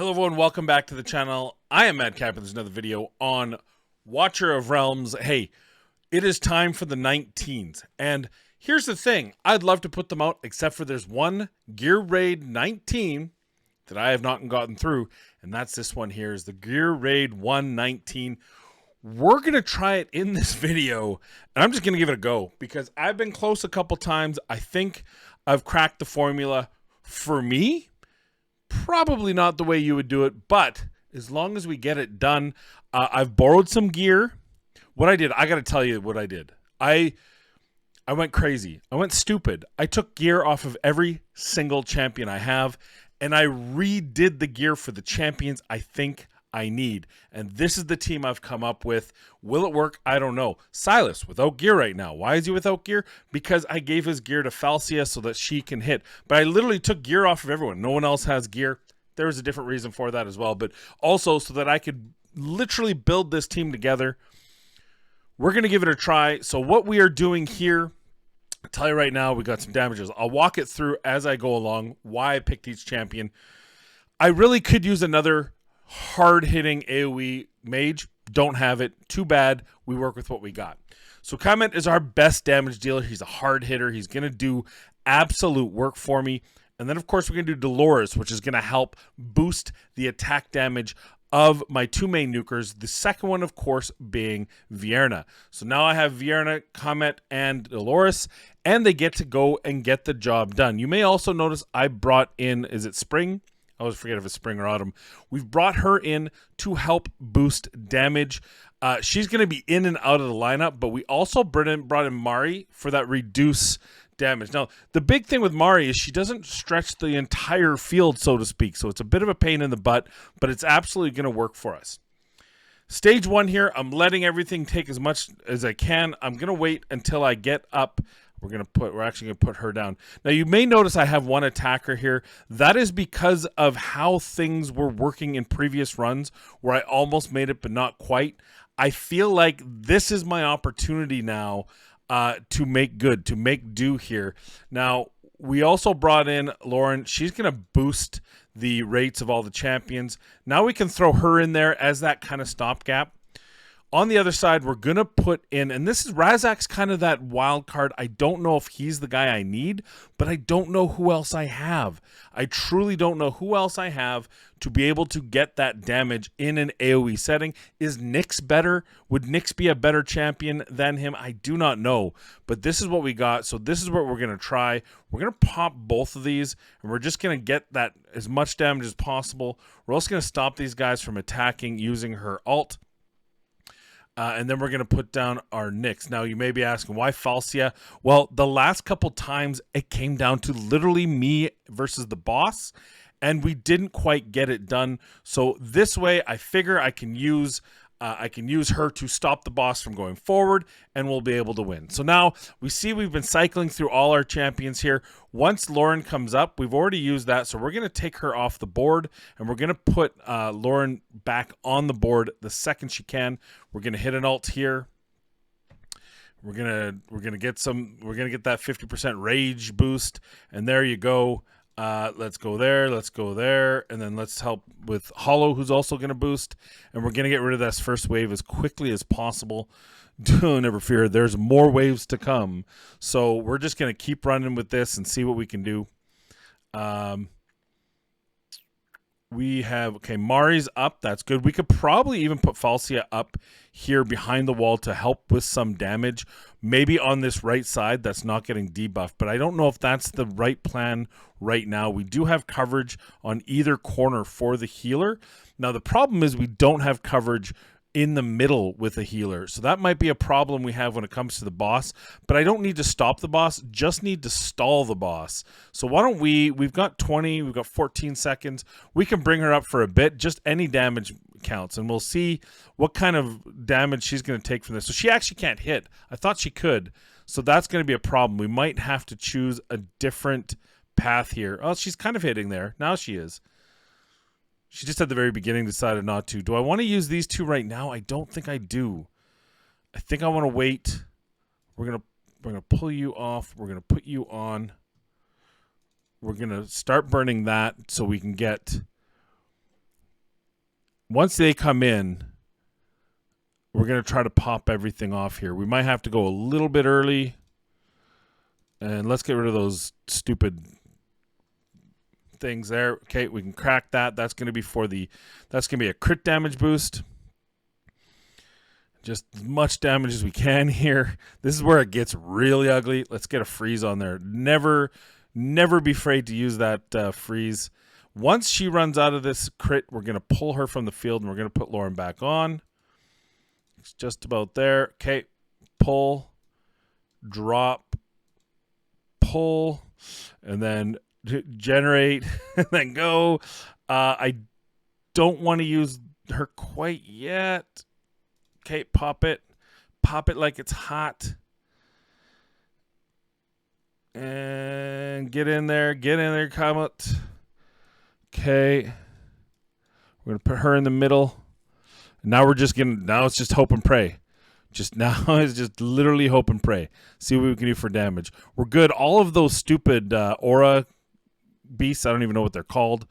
Hello everyone, welcome back to the channel. I am Madcap and there's another video on Watcher of Realms. Hey, it is time for the 19s. And here's the thing, I'd love to put them out except for there's one Gear Raid 19 that I have not gotten through. And that's this one here, is the Gear Raid 119. We're going to try it in this video and I'm just going to give it a go because I've been close a couple times. I think I've cracked the formula. For me, probably not the way you would do it, but as long as we get it done, I've borrowed some gear. What I did, I got to tell you what I did. I went crazy. I went stupid. I took gear off of every single champion I have, and I redid the gear for the champions I think I need. And this is the team I've come up with. Will it work? I don't know. Silas, without gear right now. Why is he without gear? Because I gave his gear to Falcia so that she can hit. But I literally took gear off of everyone. No one else has gear. There was a different reason for that as well. But also so that I could literally build this team together. We're going to give it a try. So what we are doing here, I'll tell you right now, we got some damages. I'll walk it through as I go along, why I picked each champion. I really could use another hard-hitting AoE mage. Don't have it. Too bad. We work with what we got. So Comment is our best damage dealer. He's a hard hitter. He's going to do absolute work for me. And then, of course, we're going to do Dolores, which is going to help boost the attack damage of my two main nukers. The second one, of course, being Vierna. So now I have Vierna, Comment, and Dolores, and they get to go and get the job done. You may also notice I brought in, is it Spring? I always forget if it's spring or autumn. We've brought her in to help boost damage. She's going to be in and out of the lineup, but we also brought in Mari for that reduce damage. Now, the big thing with Mari is she doesn't stretch the entire field, so to speak, so it's a bit of a pain in the butt, but it's absolutely going to work for us. Stage 1 here, I'm letting everything take as much as I can. I'm going to wait until I get up. We're actually going to put her down. Now, you may notice I have one attacker here. That is because of how things were working in previous runs where I almost made it, but not quite. I feel like this is my opportunity now to make good, to make do here. Now, we also brought in Lauren. She's going to boost the rates of all the champions. Now we can throw her in there as that kind of stopgap. On the other side, we're going to put in, and this is Razak's kind of that wild card. I don't know if he's the guy I need, but I don't know who else I have. I truly don't know who else I have to be able to get that damage in an AoE setting. Is Nyx better? Would Nyx be a better champion than him? I do not know, but this is what we got. So this is what we're going to try. We're going to pop both of these, and we're just going to get that as much damage as possible. We're also going to stop these guys from attacking using her ult. And then we're going to put down our Nyx. Now, you may be asking, why Falcia? Well, the last couple times, it came down to literally me versus the boss, and we didn't quite get it done. So this way, I figure I can use her to stop the boss from going forward, and we'll be able to win. So now, we see we've been cycling through all our champions here. Once Lauren comes up, we've already used that, so we're going to take her off the board, and we're going to put Lauren back on the board the second she can. We're going to hit an ult here. We're gonna get that 50% rage boost, and there you go. Let's go there, and then let's help with Hollow, who's also going to boost, and we're going to get rid of this first wave as quickly as possible. Don't ever fear, there's more waves to come. So we're just going to keep running with this and see what we can do. We have, okay, Mari's up. That's good. We could probably even put Falcia up here behind the wall to help with some damage. Maybe on this right side that's not getting debuffed, but I don't know if that's the right plan right now. We do have coverage on either corner for the healer. Now, the problem is we don't have coverage in the middle with a healer. So that might be a problem we have when it comes to the boss, but I don't need to stop the boss, just need to stall the boss. So why don't we've got 20, we've got 14 seconds. We can bring her up for a bit, just any damage counts, and we'll see what kind of damage she's going to take from this. So she actually can't hit. I thought she could. So that's going to be a problem. We might have to choose a different path here. Oh, she's kind of hitting there. Now she is. She just at the very beginning decided not to. Do I want to use these two right now? I don't think I do. I think I want to wait. We're gonna pull you off. We're gonna put you on. We're gonna start burning that so we can get once they come in, we're going to try to pop everything off here. We might have to go a little bit early. And let's get rid of those stupid things there. Okay, we can crack that. That's going to be that's going to be a crit damage boost. Just as much damage as we can here. This is where it gets really ugly. Let's get a freeze on there. Never be afraid to use that freeze. Once she runs out of this crit, we're going to pull her from the field, and we're going to put Lauren back on. It's just about there. Okay, pull, drop, pull, and then generate, and then go. I don't want to use her quite yet. Okay, pop it like it's hot, and get in there, Comet. Okay, we're gonna put her in the middle. Now it's just hope and pray. Now it's just literally hope and pray. See what we can do for damage. We're good. All of those stupid aura beasts, I don't even know what they're called,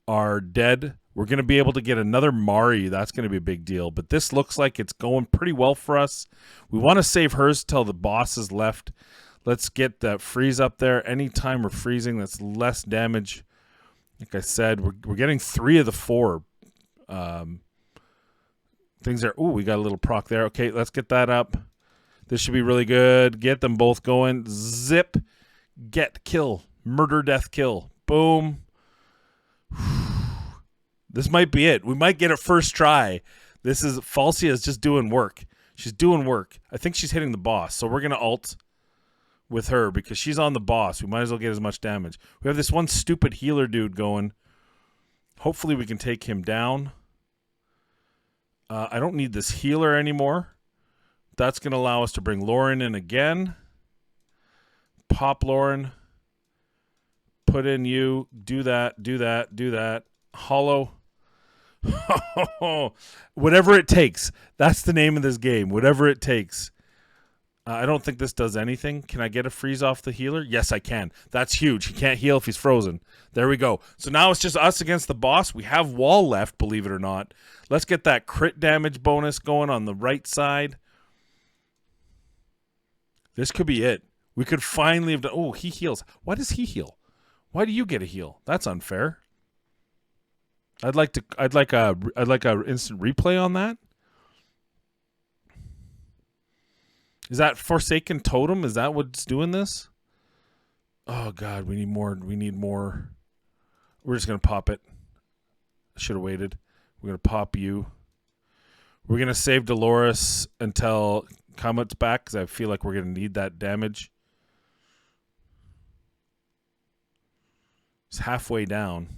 are dead. We're going to be able to get another Mari. That's going to be a big deal. But this looks like it's going pretty well for us. We want to save hers till the boss is left. Let's get that freeze up there. Anytime we're freezing, that's less damage. Like I said, we're getting 3 of the 4 things there. Ooh, we got a little proc there. Okay, let's get that up. This should be really good. Get them both going. Zip. Get. Kill. Murder, death, kill. Boom. This might be it. We might get it first try. Falcia is just doing work. She's doing work. I think she's hitting the boss. So we're going to ult with her because she's on the boss. We might as well get as much damage. We have this one stupid healer dude going. Hopefully we can take him down. I don't need this healer anymore. That's going to allow us to bring Lauren in again. Pop Lauren. Put in you. Do that. Hollow. Whatever it takes. That's the name of this game. Whatever it takes. I don't think this does anything. Can I get a freeze off the healer? Yes, I can. That's huge. He can't heal if he's frozen. There we go. So now it's just us against the boss. We have wall left, believe it or not. Let's get that crit damage bonus going on the right side. This could be it. We could finally have done... Oh, he heals. Why does he heal? Why do you get a heal? That's unfair. I'd like a instant replay on that. Is that Forsaken Totem? Is that what's doing this? Oh God, we need more. We're just gonna pop it. I should have waited. We're gonna pop you. We're gonna save Dolores until Comet's back because I feel like we're gonna need that damage. It's halfway down.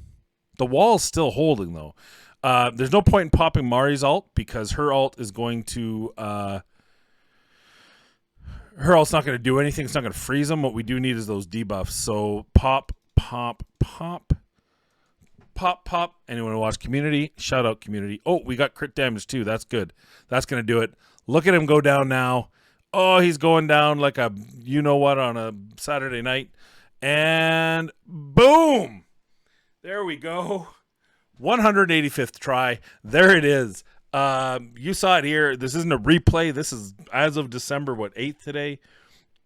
The wall's still holding though. There's no point in popping Mari's ult because her ult is going to her ult's not going to do anything. It's not going to freeze them. What we do need is those debuffs. So pop. Anyone who watch Community? Shout out Community. Oh, we got crit damage too. That's good. That's going to do it. Look at him go down now. Oh, he's going down like a you-know-what on a Saturday night. And boom! There we go. 185th try. There it is. You saw it here. This isn't a replay. This is as of December, 8th today?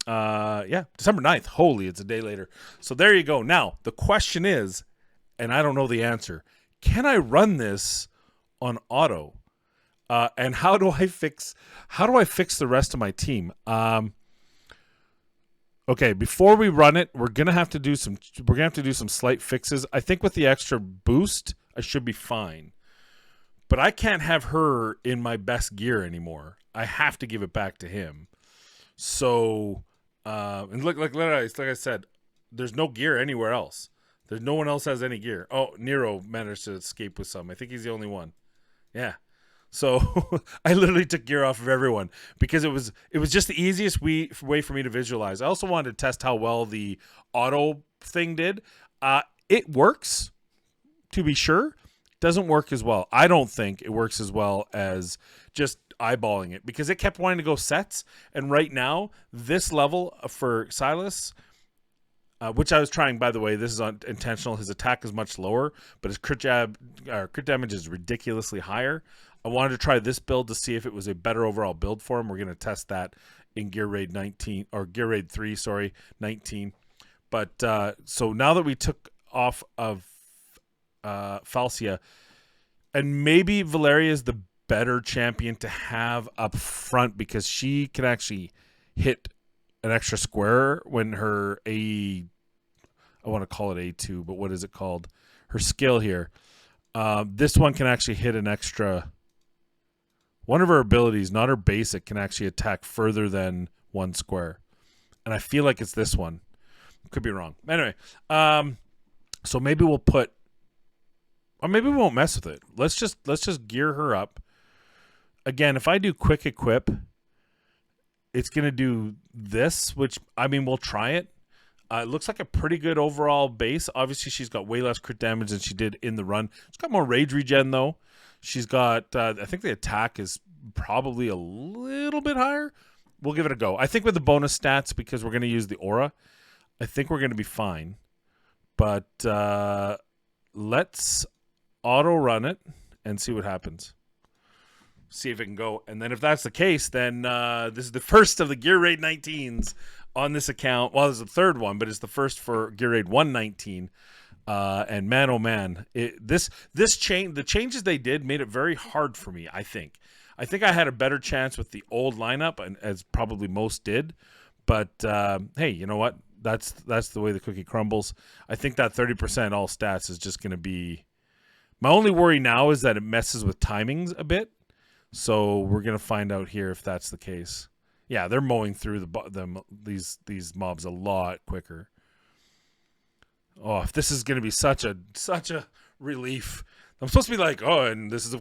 Yeah, December 9th. Holy, it's a day later. So there you go. Now, the question is, and I don't know the answer, can I run this on auto? And how do I fix the rest of my team? Okay, before we run it, we're gonna have to do some slight fixes. I think with the extra boost, I should be fine. But I can't have her in my best gear anymore. I have to give it back to him. So, and look, like I said, there's no gear anywhere else. There's no one else has any gear. Oh, Nero managed to escape with some. I think he's the only one. Yeah. So I literally took gear off of everyone because it was just the easiest way for me to visualize. I also wanted to test how well the auto thing did. It works, to be sure. Doesn't work as well. I don't think it works as well as just eyeballing it because it kept wanting to go sets. And right now, this level for Silas, which I was trying, by the way. This is intentional. His attack is much lower, but his crit damage is ridiculously higher. I wanted to try this build to see if it was a better overall build for him. We're going to test that in Gear Raid 19, or Gear Raid 3, sorry, 19. But so now that we took off of Falcia, and maybe Valeria is the better champion to have up front because she can actually hit an extra square when her I want to call it A2, but what is it called? Her skill here. This one can actually hit an extra. One of her abilities, not her basic, can actually attack further than one square. And I feel like it's this one. Could be wrong. Anyway, so maybe we'll put, or maybe we won't mess with it. Let's just gear her up. Again, if I do quick equip, it's going to do this, which, I mean, we'll try it. It looks like a pretty good overall base. Obviously, she's got way less crit damage than she did in the run. She's got more rage regen, though. She's got, I think the attack is probably a little bit higher. We'll give it a go. I think with the bonus stats, because we're going to use the aura, I think we're going to be fine. But let's auto-run it and see what happens. See if it can go. And then if that's the case, then this is the first of the Gear Raid 19s on this account. Well, it's the third one, but it's the first for Gear Raid 119. And man, oh man, the changes they did made it very hard for me. I think I had a better chance with the old lineup, and as probably most did. But hey, you know what? That's the way the cookie crumbles. I think that 30% all stats is just going to be. My only worry now is that it messes with timings a bit. So we're going to find out here if that's the case. Yeah, they're mowing through these mobs a lot quicker. Oh, if this is going to be such a relief. I'm supposed to be like, oh, and this is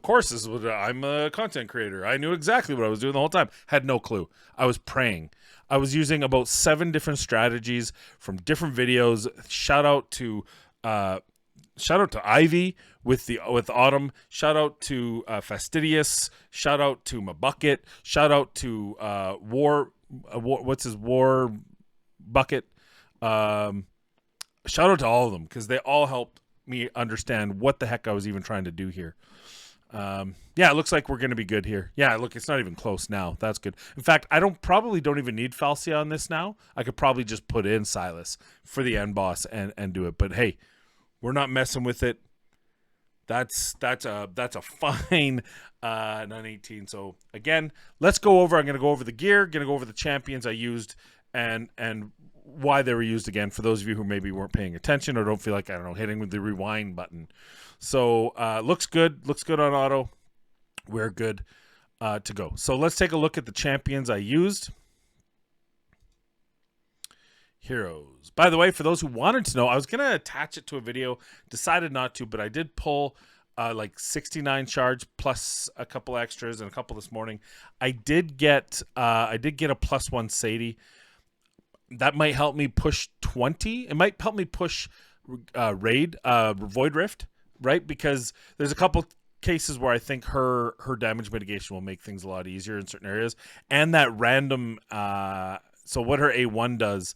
what I'm a content creator. I knew exactly what I was doing the whole time. Had no clue. I was praying. I was using about 7 different strategies from different videos. Shout out to Ivy with Autumn. Shout out to Fastidious. Shout out to Mabucket. Shout out to War Bucket. Shout out to all of them because they all helped me understand what the heck I was even trying to do here. Yeah, it looks like we're going to be good here. Yeah, look, it's not even close now. That's good. In fact, I probably don't even need Falcia on this now. I could probably just put in Silas for the end boss and do it. But hey, we're not messing with it. That's a fine 918. So again, let's go over. I'm going to go over the gear. Going to go over the champions I used and why they were used again for those of you who maybe weren't paying attention or don't feel like, I don't know, hitting with the rewind button. So looks good on auto. We're good to go. So let's take a look at the champions I used. Heroes. By the way, for those who wanted to know, I was going to attach it to a video, decided not to, but I did pull like 69 charge plus a couple extras and a couple this morning. I did get a +1 Sadie. That might help me push 20. It might help me push Raid, Void Rift, right? Because there's a couple cases where I think her damage mitigation will make things a lot easier in certain areas. And that random, so what her A1 does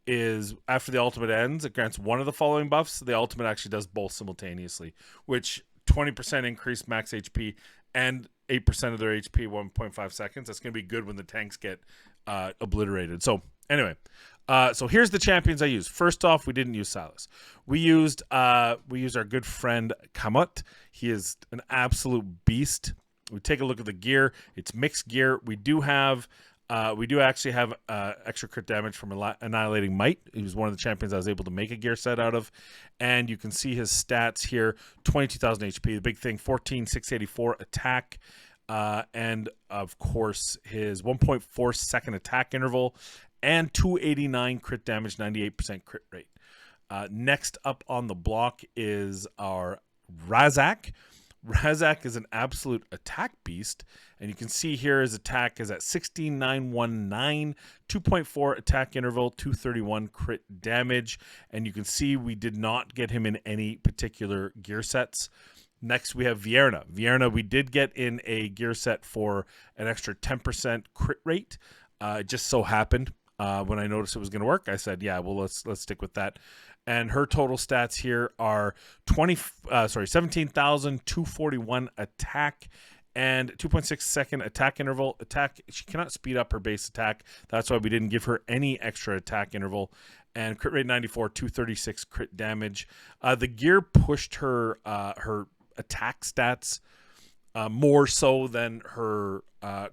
is after the ultimate ends, it grants one of the following buffs. The ultimate actually does both simultaneously, which 20% increase max HP and 8% of their HP 1.5 seconds. That's going to be good when the tanks get obliterated. So anyway, so here's the champions I used. First off, we didn't use Silas. We used our good friend Kamut. He is an absolute beast. We take a look at the gear. It's mixed gear. We do actually have extra crit damage from Annihilating Might. He was one of the champions I was able to make a gear set out of. And you can see his stats here, 22,000 HP. The big thing, 14,684 attack. And, of course, his 1.4 second attack interval and 289 crit damage, 98% crit rate. Next up on the block is our Razak. Razak is an absolute attack beast, and you can see here his attack is at 16,919, 2.4 attack interval, 231 crit damage, and you can see we did not get him in any particular gear sets. Next, we have Vierna. Vierna, we did get in a gear set for an extra 10% crit rate. It just so happened. When I noticed it was going to work, I said, yeah, well, let's stick with that. And her total stats here are 17,241 attack and 2.6 second attack interval. She cannot speed up her base attack. That's why we didn't give her any extra attack interval. And crit rate 94, 236 crit damage. The gear pushed her attack stats more so than her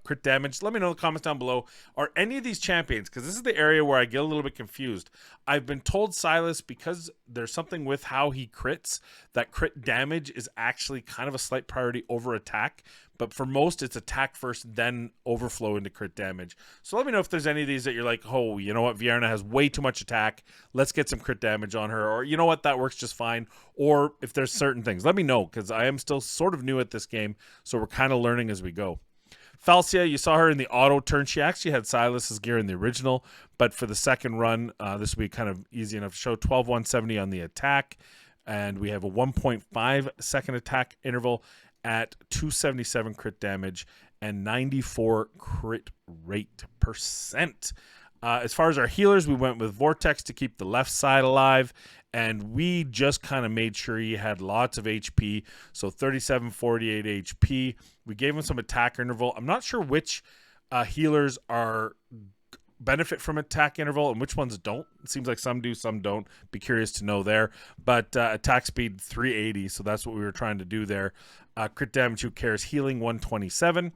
crit damage. Let me know in the comments down below. Are any of these champions, because this is the area where I get a little bit confused. I've been told Silas, because there's something with how he crits, that crit damage is actually kind of a slight priority over attack. But for most, it's attack first, then overflow into crit damage. So let me know if there's any of these that you're like, oh, you know what, Vierna has way too much attack. Let's get some crit damage on her. Or you know what, that works just fine. Or if there's certain things, let me know, because I am still sort of new at this game. So we're kind of learning as we go. Falcia, you saw her in the auto turn. She actually had Silas's gear in the original, but for the second run, this will be kind of easy enough to show. 12,170 on the attack, and we have a 1.5 second attack interval at 277 crit damage and 94 crit rate percent. As far as our healers, we went with Vortex to keep the left side alive, and we just kind of made sure he had lots of HP, so 3748 HP. We gave him some attack interval. I'm not sure which healers are benefit from attack interval and which ones don't. It seems like some do, some don't. Be curious to know there. But attack speed 380, so that's what we were trying to do there. Crit damage, who cares? Healing 127.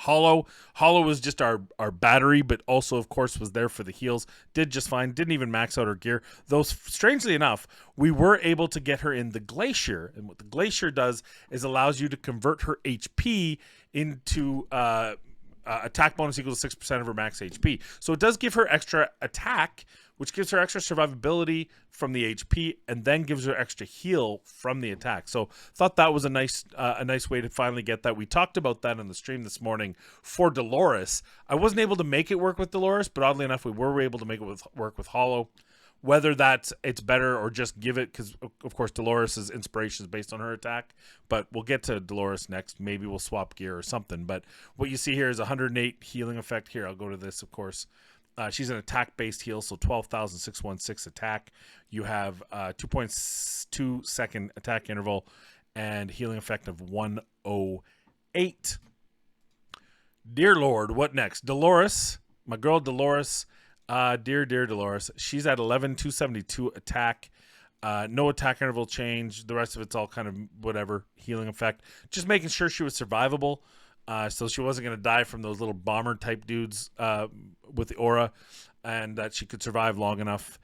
Hollow was just our battery, but also, of course, was there for the heals. Did just fine. Didn't even max out her gear. Though, strangely enough, we were able to get her in the Glacier. And what the Glacier does is allows you to convert her HP into attack bonus equals 6% of her max HP. So it does give her extra attack, which gives her extra survivability from the HP, and then gives her extra heal from the attack. So thought that was a nice way to finally get that. We talked about that on the stream this morning for Dolores. I wasn't able to make it work with Dolores, but oddly enough, we were able to make it work with Hollow. Whether it's better or just give it, because of course Dolores' inspiration is based on her attack, but we'll get to Dolores next. Maybe we'll swap gear or something. But what you see here is 108 healing effect. Here, I'll go to this, of course. She's an attack-based heal, so 12,616 attack. You have 2.2 second attack interval and healing effect of 108. Dear Lord, what next? Dolores, my girl Dolores. Dear Dolores. She's at 11,272 attack. No attack interval change. The rest of it's all kind of whatever, healing effect. Just making sure she was survivable. So she wasn't going to die from those little bomber type dudes with the aura, and that she could survive long enough.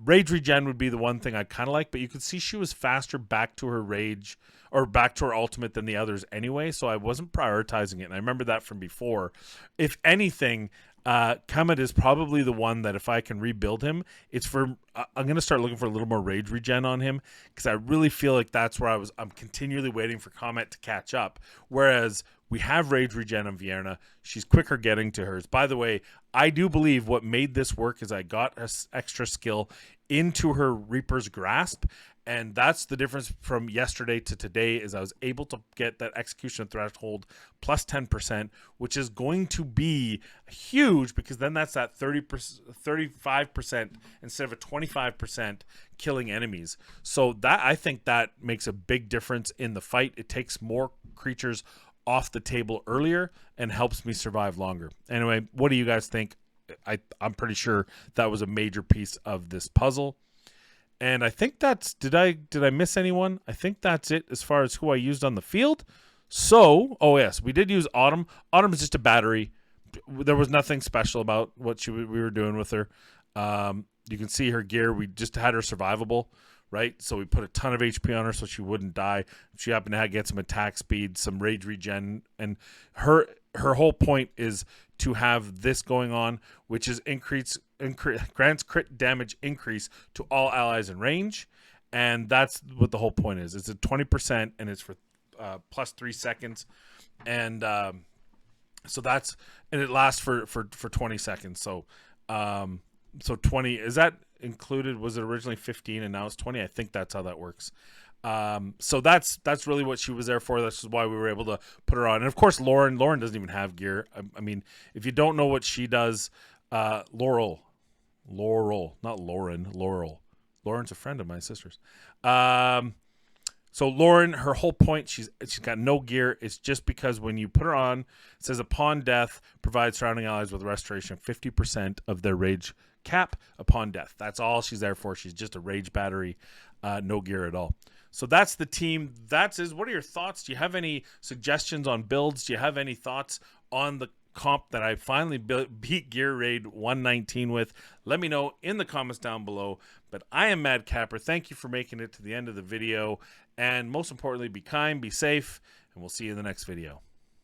Rage regen would be the one thing I kind of like, but you could see she was faster back to her rage or back to her ultimate than the others anyway, so I wasn't prioritizing it, and I remember that from before. If anything, Kemet is probably the one that if I can rebuild him, it's for I'm going to start looking for a little more rage regen on him, because I really feel like that's where I'm continually waiting for Comet to catch up, whereas we have rage regen on Vierna. She's quicker getting to hers. By the way, I do believe what made this work is I got an extra skill into her Reaper's Grasp, and that's the difference from yesterday to today, is I was able to get that execution threshold plus 10%, which is going to be huge, because then that's that 35% instead of a 25% killing enemies. So that, I think that makes a big difference in the fight. It takes more creatures off the table earlier and helps me survive longer. Anyway, what do you guys think? I'm pretty sure that was a major piece of this puzzle. And I think that's, did I miss anyone? I think that's it as far as who I used on the field. So, oh yes, we did use Autumn. Autumn is just a battery. There was nothing special about what we were doing with her. You can see her gear. We just had her survivable, right? So we put a ton of HP on her so she wouldn't die. She happened to get some attack speed, some rage regen, and her whole point is to have this going on, which is grants crit damage increase to all allies in range, and that's what the whole point is. It's a 20%, and it's for plus 3 seconds, and so that's, and it lasts for 20 seconds. So so 20, is that included? Was it originally 15 and now it's 20? I think that's how that works. So that's really what she was there for. That's why we were able to put her on. And of course, Lauren doesn't even have gear. I mean, if you don't know what she does, Laurel, not Lauren. Lauren's a friend of my sister's. So Lauren, her whole point, she's got no gear. It's just because when you put her on, it says upon death, provide surrounding allies with restoration of 50% of their rage cap upon death. That's all she's there for. She's just a rage battery, no gear at all. So that's the team. What are your thoughts? Do you have any suggestions on builds? Do you have any thoughts on the comp that I finally beat Gear Raid 119 with? Let me know in the comments down below. But I am Mad Capper. Thank you for making it to the end of the video. And most importantly, be kind, be safe, and we'll see you in the next video.